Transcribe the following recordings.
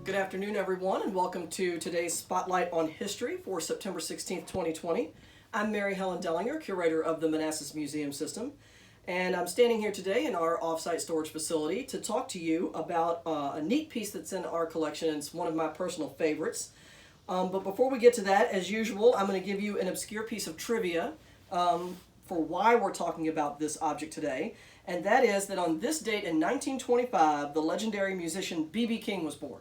Good afternoon, everyone, and welcome to today's Spotlight on History for September 16th, 2020. I'm Mary Helen Dellinger, curator of the Manassas Museum System, and I'm standing here today in our off-site storage facility to talk to you about a neat piece that's in our collection. It's one of my personal favorites. But before we get to that, as usual, I'm going to give you an obscure piece of trivia for why we're talking about this object today, and that is that on this date in 1925, the legendary musician B.B. King was born.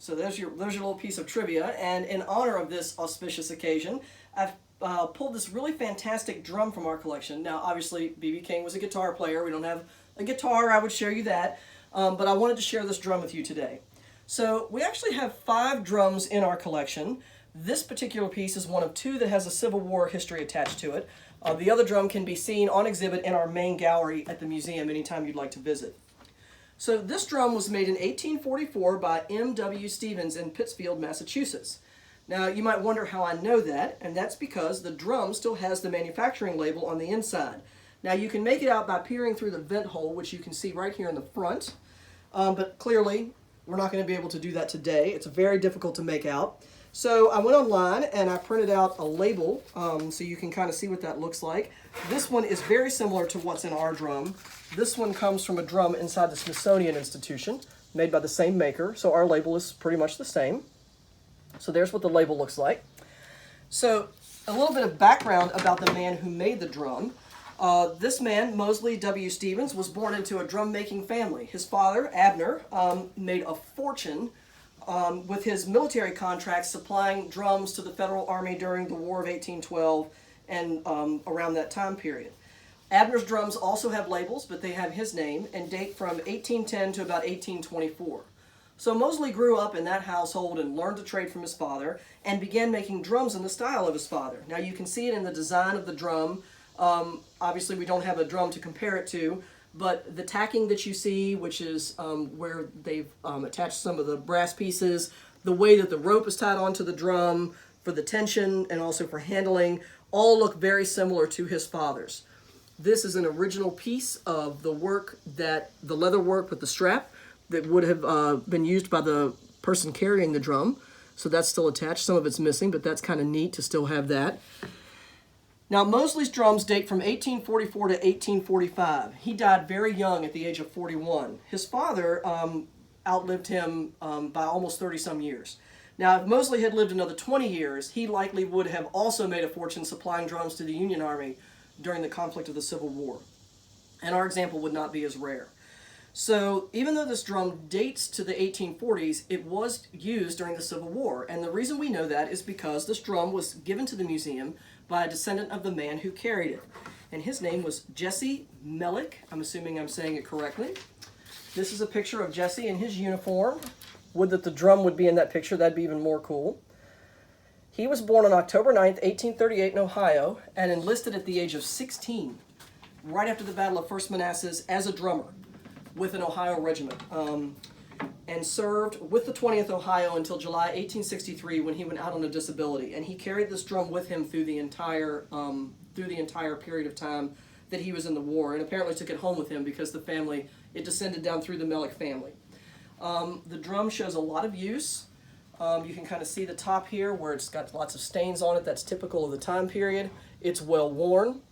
So there's your little piece of trivia, and in honor of this auspicious occasion, I've pulled this really fantastic drum from our collection. Now, obviously, B.B. King was a guitar player. We don't have a guitar. I would show you that, but I wanted to share this drum with you today. So we actually have 5 drums in our collection. This particular piece is one of 2 that has a Civil War history attached to it. The other drum can be seen on exhibit in our main gallery at the museum anytime you'd like to visit. So this drum was made in 1844 by M.W. Stevens in Pittsfield, Massachusetts. Now you might wonder how I know that, and that's because the drum still has the manufacturing label on the inside. Now you can make it out by peering through the vent hole, which you can see right here in the front, but clearly we're not going to be able to do that today. It's very difficult to make out. So I went online and I printed out a label so you can kind of see what that looks like. This one is very similar to what's in our drum. This one comes from a drum inside the Smithsonian Institution, made by the same maker, so our label is pretty much the same. So there's what the label looks like. So a little bit of background about the man who made the drum. This man, Mosley W. Stevens, was born into a drum-making family. His father, Abner, made a fortune with his military contracts supplying drums to the Federal Army during the War of 1812 and around that time period. Abner's drums also have labels, but they have his name and date from 1810 to about 1824. So Mosley grew up in that household and learned to trade from his father and began making drums in the style of his father. Now you can see it in the design of the drum. Obviously we don't have a drum to compare it to, but the tacking that you see, which is where they've attached some of the brass pieces, the way that the rope is tied onto the drum for the tension and also for handling, all look very similar to his father's. This is an original piece of the work the leather work with the strap that would have been used by the person carrying the drum. So that's still attached. Some of it's missing, but that's kind of neat to still have that. Now, Mosley's drums date from 1844 to 1845. He died very young at the age of 41. His father outlived him by almost 30-some years. Now, if Mosley had lived another 20 years, he likely would have also made a fortune supplying drums to the Union Army during the conflict of the Civil War. And our example would not be as rare. So even though this drum dates to the 1840s, it was used during the Civil War. And the reason we know that is because this drum was given to the museum by a descendant of the man who carried it. And his name was Jesse Melnick. I'm assuming I'm saying it correctly. This is a picture of Jesse in his uniform. Would that the drum would be in that picture, that'd be even more cool. He was born on October 9th, 1838 in Ohio, and enlisted at the age of 16, right after the Battle of First Manassas, as a drummer with an Ohio regiment, and served with the 20th Ohio until July 1863 when he went out on a disability. And he carried this drum with him through the entire period of time that he was in the war, and apparently took it home with him because it descended down through the Melnick family. The drum shows a lot of use. You can kind of see the top here where it's got lots of stains on it. That's typical of the time period. It's well worn,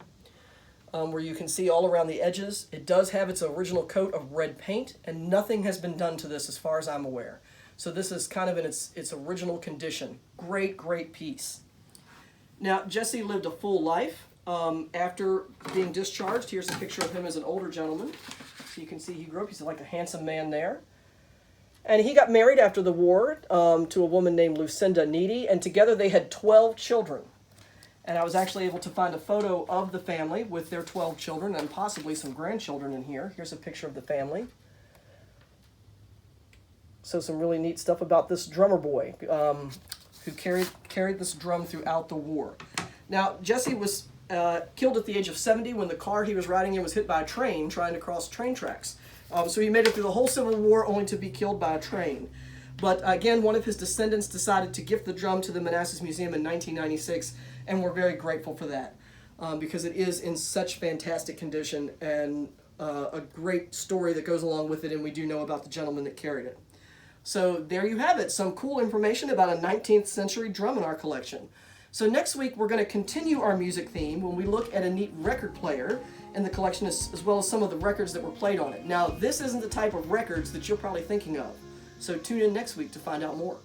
where you can see all around the edges. It does have its original coat of red paint, and nothing has been done to this as far as I'm aware. So this is kind of in its original condition. Great, great piece. Now, Jesse lived a full life. After being discharged, here's a picture of him as an older gentleman. So you can see he grew up. He's like a handsome man there. And he got married after the war to a woman named Lucinda Needy, and together they had 12 children. And I was actually able to find a photo of the family with their 12 children and possibly some grandchildren in here. Here's a picture of the family. So some really neat stuff about this drummer boy who carried this drum throughout the war. Now, Jesse was killed at the age of 70 when the car he was riding in was hit by a train trying to cross train tracks. So he made it through the whole Civil War only to be killed by a train. But again, one of his descendants decided to gift the drum to the Manassas Museum in 1996, and we're very grateful for that because it is in such fantastic condition and a great story that goes along with it, and we do know about the gentleman that carried it. So there you have it, some cool information about a 19th century drum in our collection. So next week we're going to continue our music theme when we look at a neat record player in the collection as well as some of the records that were played on it. Now this isn't the type of records that you're probably thinking of, so tune in next week to find out more.